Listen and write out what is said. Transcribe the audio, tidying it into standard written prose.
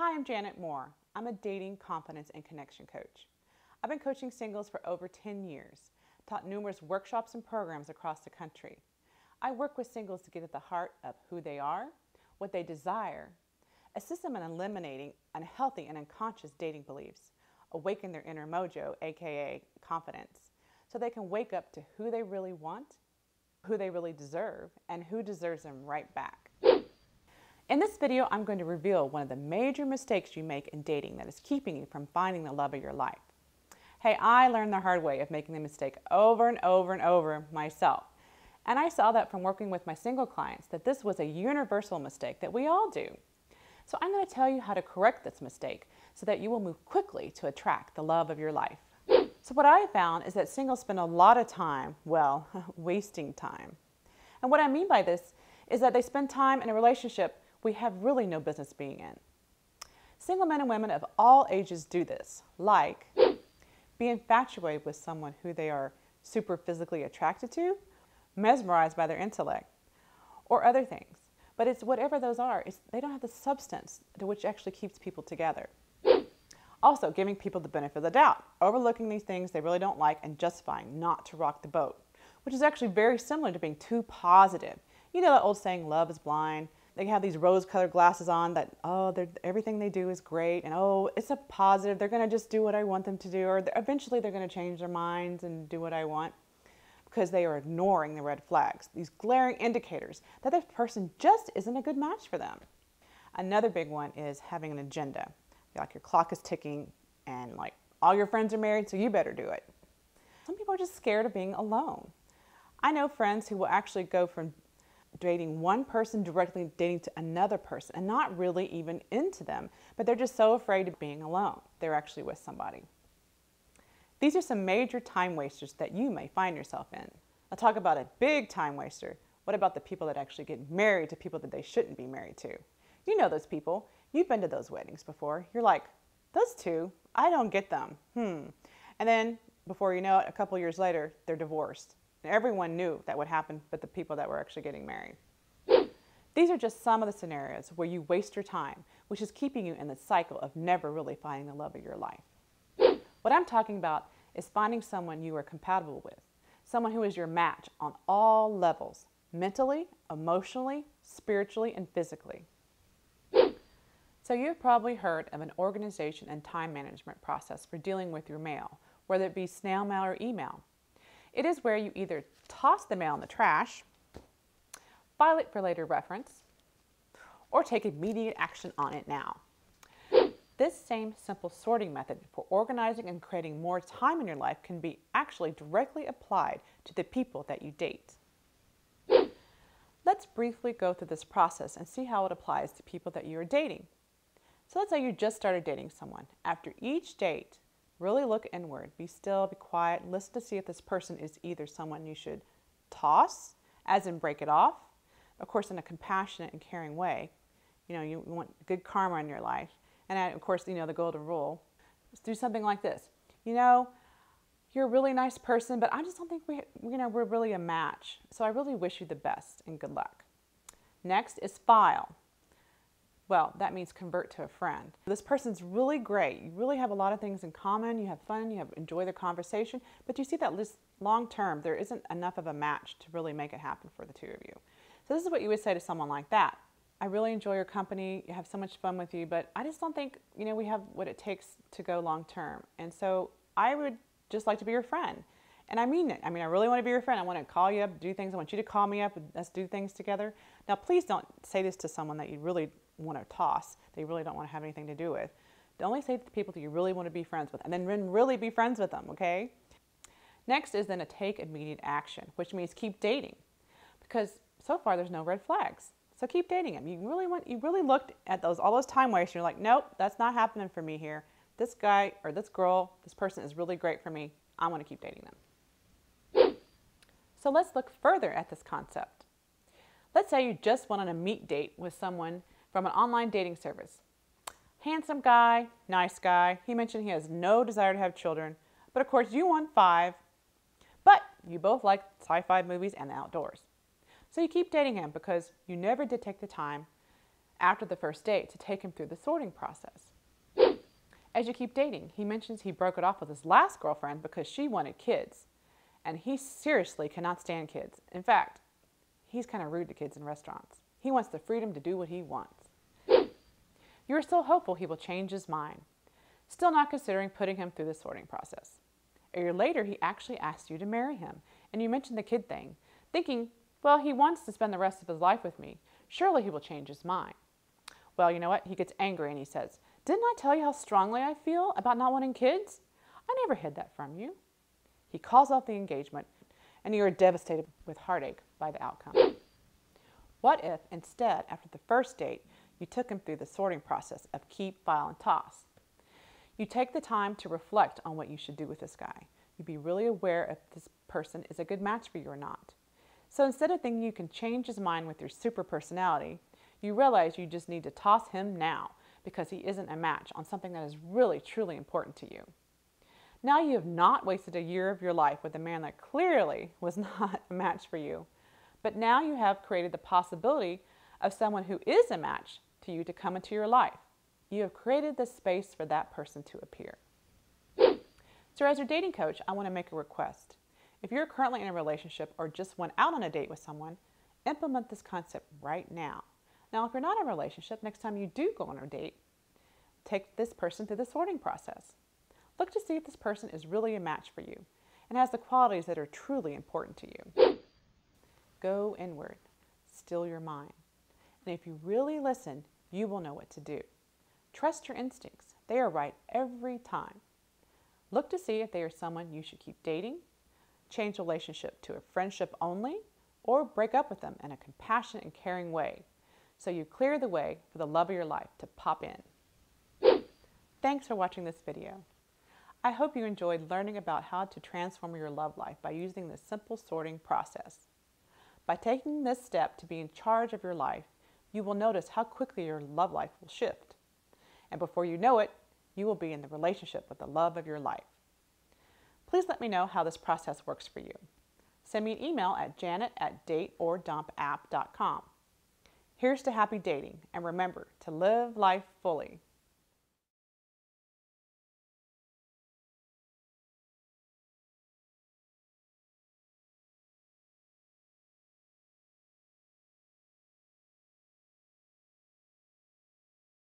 Hi, I'm Janet Moore. I'm a dating, confidence, and connection coach. I've been coaching singles for over 10 years, taught numerous workshops and programs across the country. I work with singles to get at the heart of who they are, what they desire, assist them in eliminating unhealthy and unconscious dating beliefs, awaken their inner mojo, aka confidence, so they can wake up to who they really want, who they really deserve, and who deserves them right back. In this video, I'm going to reveal one of the major mistakes you make in dating that is keeping you from finding the love of your life. Hey, I learned the hard way of making the mistake over and over and over myself. And I saw that from working with my single clients that this was a universal mistake that we all do. So I'm going to tell you how to correct this mistake so that you will move quickly to attract the love of your life. So what I found is that singles spend a lot of time, well, wasting time. And what I mean by this is that they spend time in a relationship we have really no business being in. Single men and women of all ages do this, like be infatuated with someone who they are super physically attracted to, mesmerized by their intellect, or other things. But it's whatever those are, they don't have the substance to which actually keeps people together. Also, giving people the benefit of the doubt, overlooking these things they really don't like and justifying not to rock the boat, which is actually very similar to being too positive. You know that old saying, love is blind? They have these rose-colored glasses on that, oh, everything they do is great, and oh, it's a positive, they're going to just do what I want them to do, or eventually they're going to change their minds and do what I want, because they are ignoring the red flags, these glaring indicators that this person just isn't a good match for them. Another big one is having an agenda. Like your clock is ticking and like all your friends are married, so you better do it. Some people are just scared of being alone. I know friends who will actually go from dating one person directly dating to another person and not really even into them, but they're just so afraid of being alone. They're actually with somebody. These are some major time wasters that you may find yourself in. I'll talk about a big time waster. What about the people that actually get married to people that they shouldn't be married to? You know those people. You've been to those weddings before. You're like, those two, I don't get them. And then before you know it, a couple years later, they're divorced. And everyone knew that would happen but the people that were actually getting married. These are just some of the scenarios where you waste your time, which is keeping you in the cycle of never really finding the love of your life. What I'm talking about is finding someone you are compatible with, someone who is your match on all levels, mentally, emotionally, spiritually, and physically. So you've probably heard of an organization and time management process for dealing with your mail, whether it be snail mail or email. It is where you either toss the mail in the trash, file it for later reference, or take immediate action on it now. This same simple sorting method for organizing and creating more time in your life can be actually directly applied to the people that you date. Let's briefly go through this process and see how it applies to people that you are dating. So let's say you just started dating someone. After each date, really look inward, be still, be quiet, listen to see if this person is either someone you should toss, as in break it off, of course in a compassionate and caring way. You know, you want good karma in your life. And of course, you know, the golden rule, let's do something like this. You know, you're a really nice person, but I just don't think we're really a match. So I really wish you the best and good luck. Next is file. Well, that means convert to a friend. This person's really great. You really have a lot of things in common. You have fun, you enjoy the conversation, but you see that long term, there isn't enough of a match to really make it happen for the two of you. So this is what you would say to someone like that. I really enjoy your company, you have so much fun with you, but I just don't think, you know, we have what it takes to go long term. And so I would just like to be your friend. And I mean it. I mean, I really want to be your friend. I want to call you up, do things. I want you to call me up and let's do things together. Now, please don't say this to someone that you really want to toss, that you really don't want to have anything to do with. Only say it to the people that you really want to be friends with, and then really be friends with them, okay? Next is then to take immediate action, which means keep dating. Because so far there's no red flags. So keep dating them. You really looked at all those time wastes, you're like, nope, that's not happening for me here. This guy or this girl, this person is really great for me. I want to keep dating them. So let's look further at this concept. Let's say you just went on a meet date with someone from an online dating service. Handsome guy, nice guy. He mentioned he has no desire to have children, but of course you want 5. But you both like sci-fi movies and the outdoors. So you keep dating him because you never did take the time after the first date to take him through the sorting process. As you keep dating, he mentions he broke it off with his last girlfriend because she wanted kids. And he seriously cannot stand kids. In fact, he's kind of rude to kids in restaurants. He wants the freedom to do what he wants. You are still hopeful he will change his mind, still not considering putting him through the sorting process. A year later, he actually asked you to marry him, and you mentioned the kid thing, thinking, well, he wants to spend the rest of his life with me. Surely he will change his mind. Well, you know what? He gets angry and he says, didn't I tell you how strongly I feel about not wanting kids? I never hid that from you. He calls off the engagement, and you are devastated with heartache by the outcome. What if, instead, after the first date, you took him through the sorting process of keep, file, and toss? You take the time to reflect on what you should do with this guy. You'd be really aware if this person is a good match for you or not. So instead of thinking you can change his mind with your super personality, you realize you just need to toss him now because he isn't a match on something that is really, truly important to you. Now you have not wasted a year of your life with a man that clearly was not a match for you, but now you have created the possibility of someone who is a match to you to come into your life. You have created the space for that person to appear. So as your dating coach, I want to make a request. If you're currently in a relationship or just went out on a date with someone, implement this concept right now. Now, if you're not in a relationship, next time you do go on a date, take this person through the sorting process. Look to see if this person is really a match for you and has the qualities that are truly important to you. Go inward. Still your mind. And if you really listen, you will know what to do. Trust your instincts. They are right every time. Look to see if they are someone you should keep dating, change the relationship to a friendship only, or break up with them in a compassionate and caring way, so you clear the way for the love of your life to pop in. Thanks for watching this video. I hope you enjoyed learning about how to transform your love life by using the simple sorting process. By taking this step to be in charge of your life, you will notice how quickly your love life will shift. And before you know it, you will be in the relationship with the love of your life. Please let me know how this process works for you. Send me an email at janet@dateordump.com. Here's to happy dating, and remember to live life fully.